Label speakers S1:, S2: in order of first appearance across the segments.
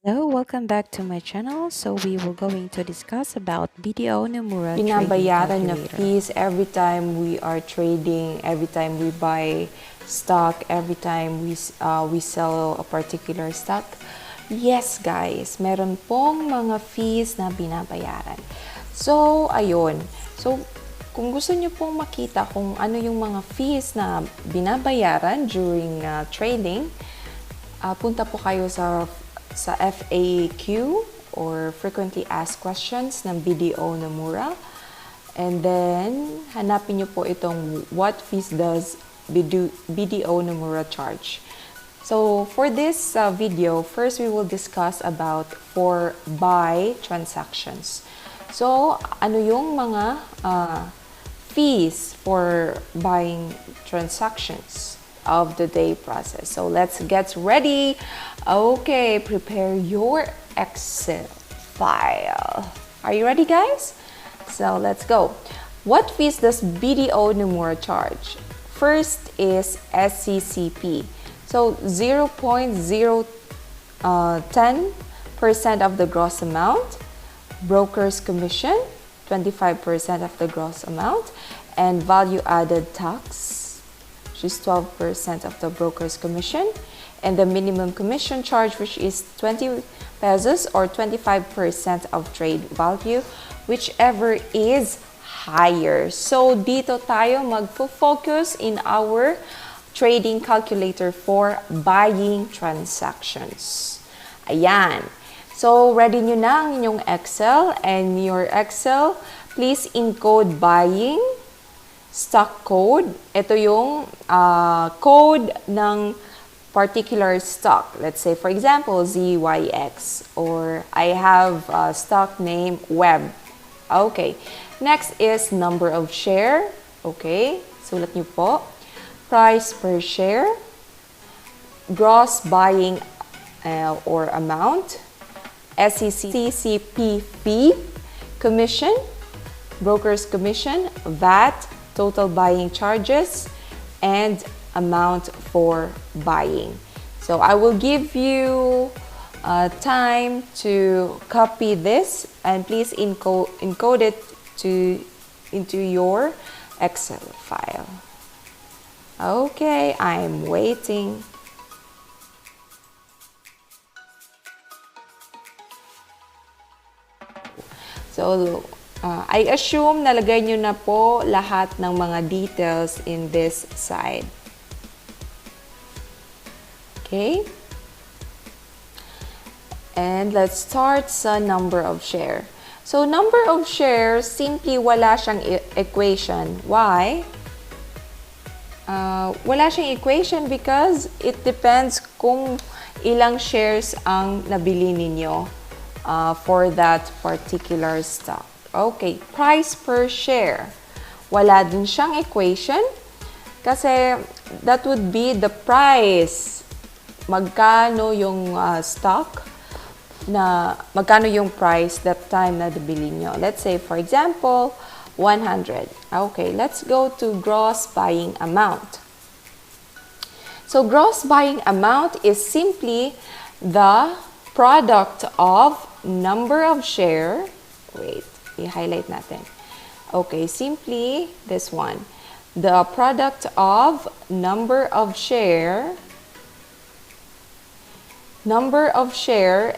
S1: Hello, welcome back to my channel. So we will going to discuss about BDO Nomura trading
S2: Binabayaran na
S1: calculator.
S2: fees every time we are trading, every time we buy stock, every time we sell a particular stock. Yes, guys, meron pong mga fees na binabayaran. So, ayun. So, kung gusto niyo pong makita kung ano yung mga fees na binabayaran during trading, punta po kayo sa FAQ or frequently asked questions ng BDO Nomura. And then, hanapin niyo po itong what fees does BDO Nomura charge. So, for this video, first we will discuss about for buy transactions. So, ano yung mga fees for buying transactions of the day process. So let's get ready. Okay, prepare your Excel file. Are you ready, guys? So let's go. What fees does BDO Nomura charge? First is SCCP. So 0.010% of the gross amount. Broker's commission, 25% of the gross amount, and value added tax, which is 12% of the broker's commission, and the minimum commission charge, which is 20 pesos or 25% of trade value, whichever is higher. So dito tayo magfo-focus in our trading calculator for buying transactions. Ayan. So, ready nyo na ang inyong Excel, and your Excel, please encode buying, stock code. Ito yung code ng particular stock. Let's say, for example, ZYX, or I have stock name web. Okay. Next is number of share. Okay. Sulat nyo po. Price per share. Gross buying or amount. SCCP fee, commission, broker's commission, VAT, total buying charges, and amount for buying. So I will give you time to copy this, and please encode it into your Excel file. Okay, I'm waiting. So, I assume nalagay nyo na po lahat ng mga details in this side. Okay? And let's start sa number of share. So, number of shares, simply wala siyang equation. Why? Wala siyang equation because it depends kung ilang shares ang nabili ninyo for that particular stock. Okay, price per share. Wala din siyang equation kasi that would be the price. Magkano yung stock na magkano yung price that time na nabili nyo. Let's say, for example, 100. Okay, let's go to gross buying amount. So, gross buying amount is simply the product of number of share. Wait, i-highlight natin. Okay, simply this one. The product of number of share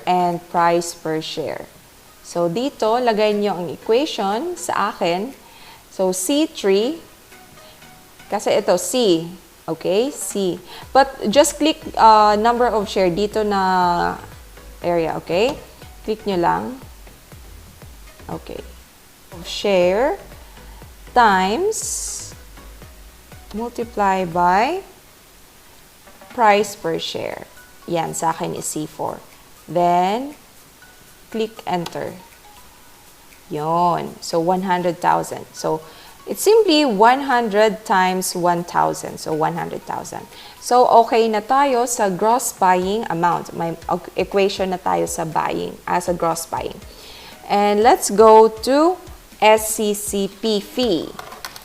S2: and price per share. So, dito, lagay nyo ang equation sa akin. So, C3, kasi ito, C. Okay, C. But, just click number of share dito na area, okay? Click nyo lang. Okay. Share times multiply by price per share. Yan, sa akin is C4. Then, click enter. Yon. So, 100,000. So, it's simply 100 times 1,000. So, 100,000. So, okay na tayo sa gross buying amount. May equation na tayo sa buying, as a gross buying. And let's go to SCCP fee.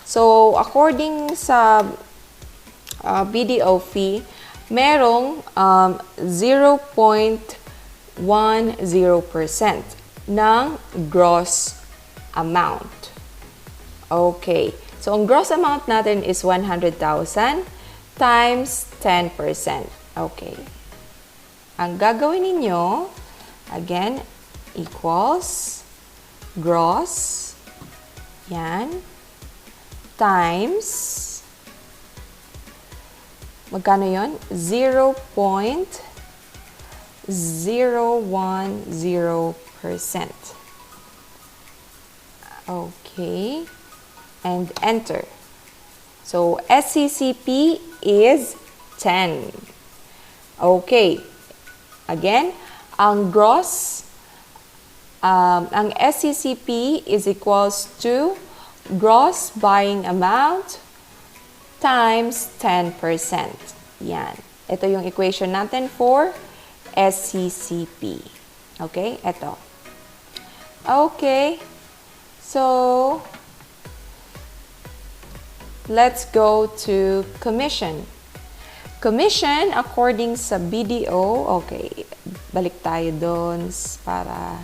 S2: So, according sa BDO fee, merong 0.010% ng gross amount. Okay. So, ang gross amount natin is 100,000 times 10%. Okay. Ang gagawin ninyo, again, equals gross, yan, times, magkano yun? 0.010%. Okay. And enter. So, SCCP is 10. Okay. Again, ang gross, ang SCCP is equals to gross buying amount times 10%. Yan. Ito yung equation natin for SCCP. Okay? Ito. Okay. So, let's go to commission. Commission, according sa BDO, okay, balik tayo doon para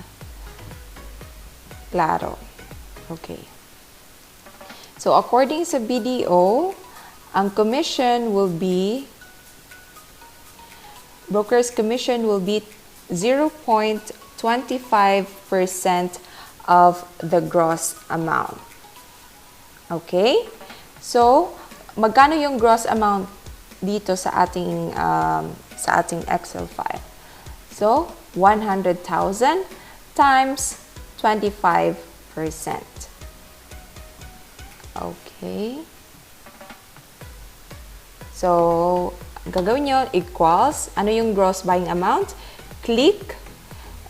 S2: klaro. Okay. So, according sa BDO, ang commission will be, broker's commission will be 0.25% of the gross amount. Okay? So, magkano yung gross amount dito sa ating Excel file? So, 100,000 times 25%. Okay. So, gagawin nyo equals, ano yung gross buying amount? Click,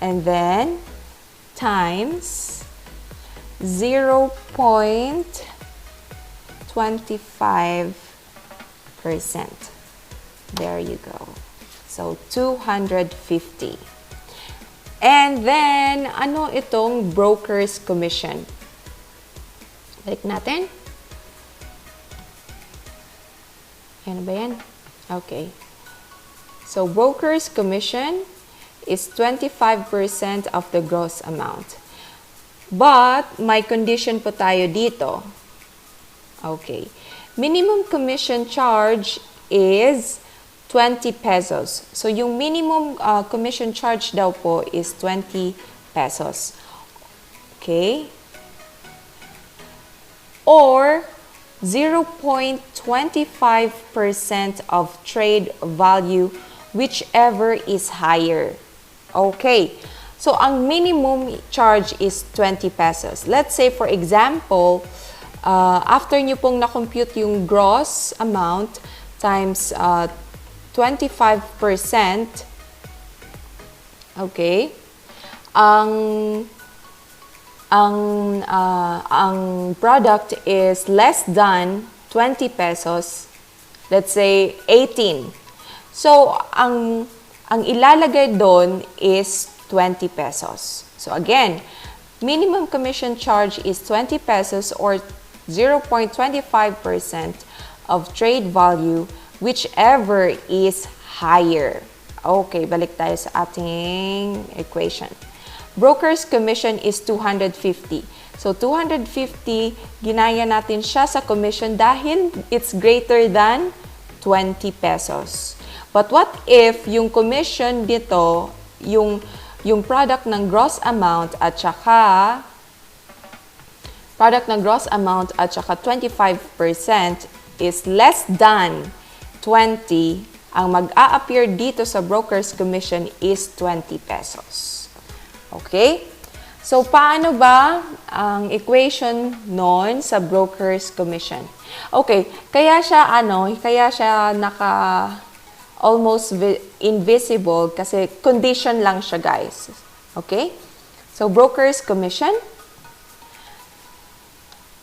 S2: and then, times 0.25%. There you go. So, 250. And then, ano itong broker's commission? Balik natin. Yan ba yan? Okay. So, broker's commission is 25% of the gross amount. But, may condition po tayo dito. Okay. Minimum commission charge is 20 pesos. So, yung minimum commission charge daw po is 20 pesos. Okay? Or 0.25% of trade value, whichever is higher. Okay. So, ang minimum charge is 20 pesos. Let's say, for example, after nyo pong na-compute yung gross amount times 25%, okay, ang product is less than 20 pesos, let's say 18. So, ang ilalagay doon is 20 pesos. So, again, minimum commission charge is 20 pesos or 0.25% of trade value, whichever is higher. Okay, balik tayo sa ating equation. Broker's commission is 250. So, 250, ginaya natin siya sa commission dahil it's greater than 20 pesos. But what if yung commission dito, yung product ng gross amount at saka 25% is less than 20, ang mag-a-appear dito sa broker's commission is 20 pesos. Okay? So, paano ba ang equation nun sa broker's commission? Okay, kaya siya almost invisible kasi condition lang siya, guys. Okay? So, broker's commission,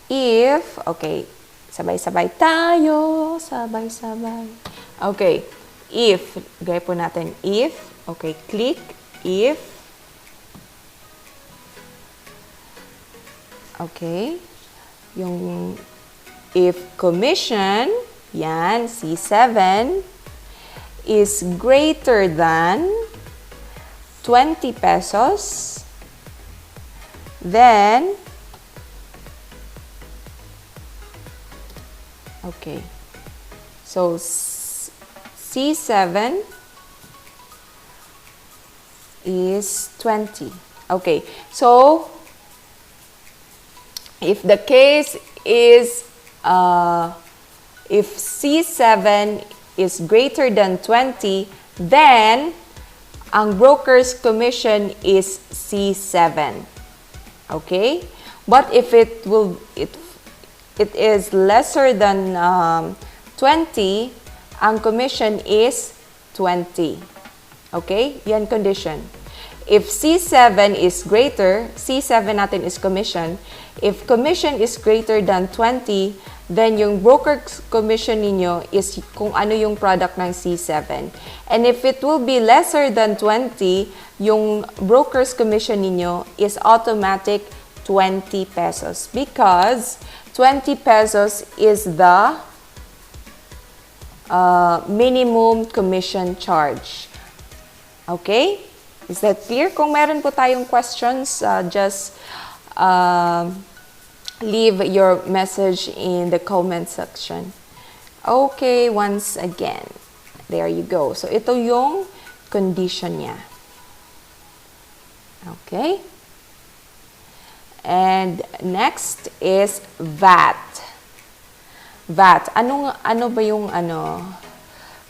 S2: if, okay, sabay-sabay tayo, sabay-sabay. Okay, if, gaya po natin, if, okay, click, if, okay, yung if commission, yan, C7, is greater than 20 pesos. Then, okay. So, C7 is 20. Okay. So, if the case is, if C7 is greater than 20, then ang broker's commission is C7. Okay? But if it is lesser than 20, ang commission is 20. Okay? Yan condition. If C7 is greater, C7 natin is commission. If commission is greater than 20, then yung broker's commission ninyo is kung ano yung product ng C7. And if it will be lesser than 20, yung broker's commission ninyo is automatic 20 pesos because 20 pesos is the minimum commission charge. Okay? Is that clear? Kung meron po tayong questions, just leave your message in the comment section. Okay, once again. There you go. So, ito yung condition niya. Okay? And next is VAT. VAT. Ano ba yung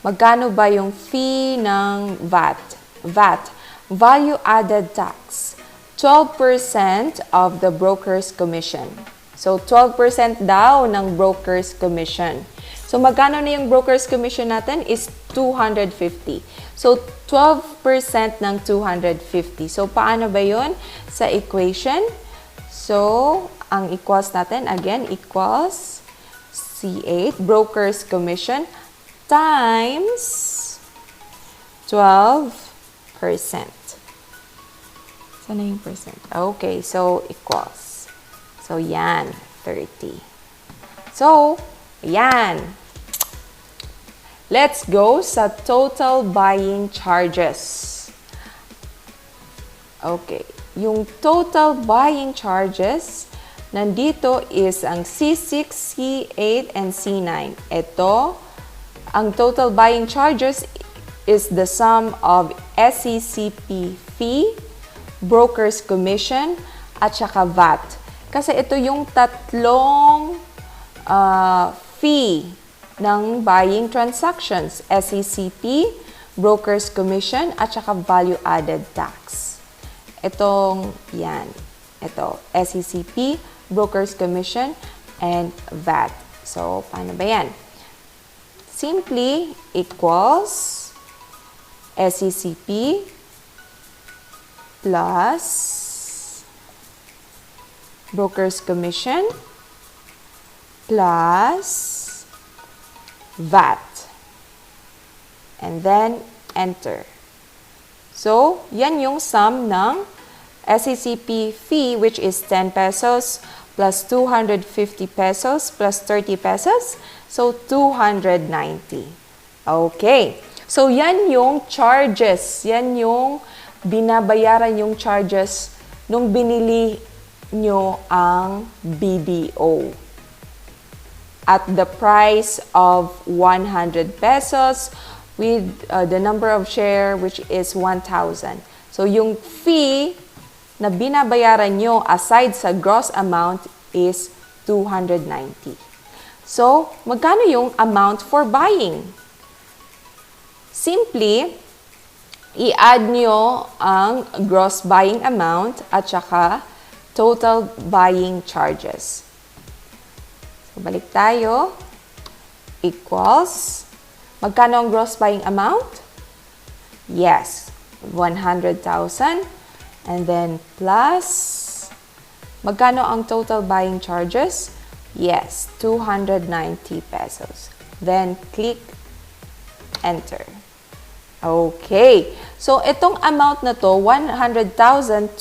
S2: magkano ba yung fee ng VAT? VAT. Value added tax. 12% of the broker's commission. So, 12% daw ng broker's commission. So, magkano na yung broker's commission natin is 250. So, 12% ng 250. So, paano ba yun sa equation? So, ang equals natin, again, equals C8, broker's commission, times 12%. Sana yung percent? Okay, so equals. So, yan, 30. So, yan. Let's go sa total buying charges. Okay, yung total buying charges, nandito is ang C6, C8, and C9. Ito, ang total buying charges is the sum of SECP fee, broker's commission, at saka VAT. Kasi ito yung tatlong fee ng buying transactions. SECP, broker's commission, at saka value-added tax. Itong yan. Ito, SECP, broker's commission, and VAT. So, paano ba yan? Simply equals SECP plus broker's commission plus VAT. And then, enter. So, yan yung sum ng SECP fee, which is 10 pesos plus 250 pesos plus 30 pesos. So, 290. Okay. So, yan yung charges. Yan yung binabayaran yung charges nung binili nyo ang BDO. At the price of 100 pesos with the number of share which is 1,000. So, yung fee na binabayaran nyo aside sa gross amount is 290. So, magkano yung amount for buying? Simply, i-add nyo ang gross buying amount at saka total buying charges. So, balik tayo. Equals, magkano ang gross buying amount? Yes, 100,000. And then plus, magkano ang total buying charges? Yes, 290 pesos. Then, click enter. Okay. So, itong amount na to, 100,290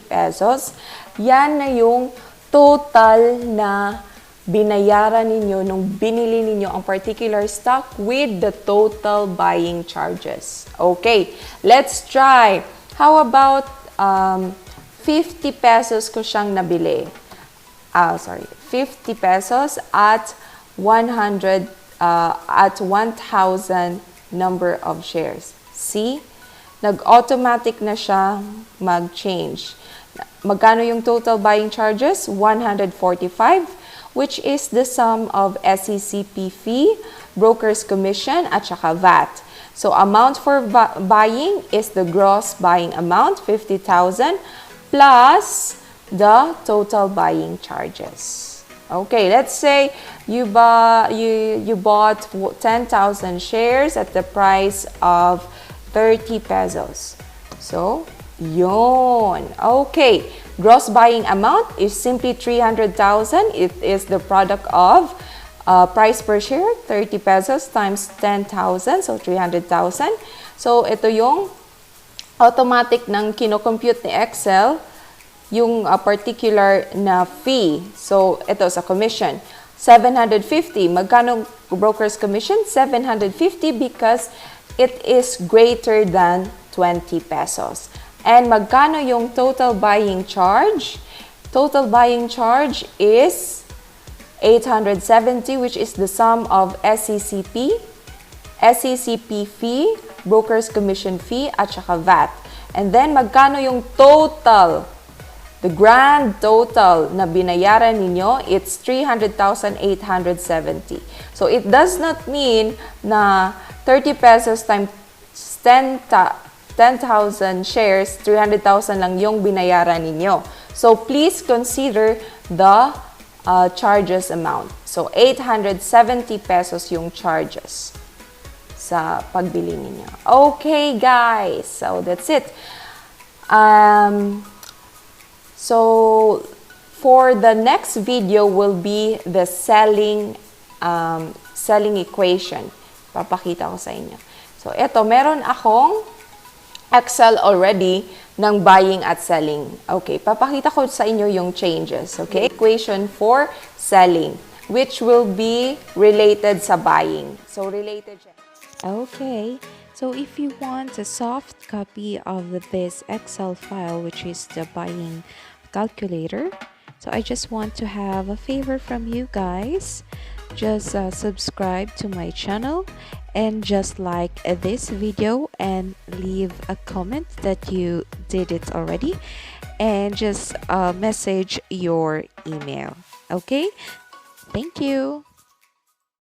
S2: pesos, yan na yung total na binayaran ninyo nung binili ninyo ang particular stock with the total buying charges. Okay, let's try. How about 50 pesos ko siyang nabili? 50 pesos at 100 at 1,000 number of shares. See? Nag-automatic na siya mag-change. Magkano yung total buying charges? 145, which is the sum of SECP fee, broker's commission, at saka VAT. So, amount for buying is the gross buying amount, 50,000, plus the total buying charges. Okay, let's say you bought 10,000 shares at the price of 30 pesos. So, yun. Okay. Gross buying amount is simply 300,000. It is the product of price per share, 30 pesos times 10,000. So, 300,000. So, ito yung automatic ng kino-compute ni Excel, yung particular na fee. So, ito sa commission. 750. Magkano broker's commission? 750 because it is greater than 20 pesos. And magkano yung total buying charge? Total buying charge is 870, which is the sum of SECP fee, broker's commission fee, at saka VAT. And then magkano yung total, the grand total na binayaran ninyo? It's 300,870. So it does not mean na 30 pesos times 10,000 shares, 300,000 lang yung binayaran ninyo. So please consider the charges amount. So 870 pesos yung charges sa pagbili ninyo. Okay, guys. So that's it. So for the next video will be the selling equation. Papakita ko sa inyo. So, eto, meron akong Excel already ng buying at selling. Okay, papakita ko sa inyo yung changes. Okay, equation for selling, which will be related sa buying. So, related siya.
S1: Okay, so if you want a soft copy of this Excel file, which is the buying calculator, so I just want to have a favor from you guys. Just subscribe to my channel and just like this video and leave a comment that you did it already, and just message your email. Okay, thank you.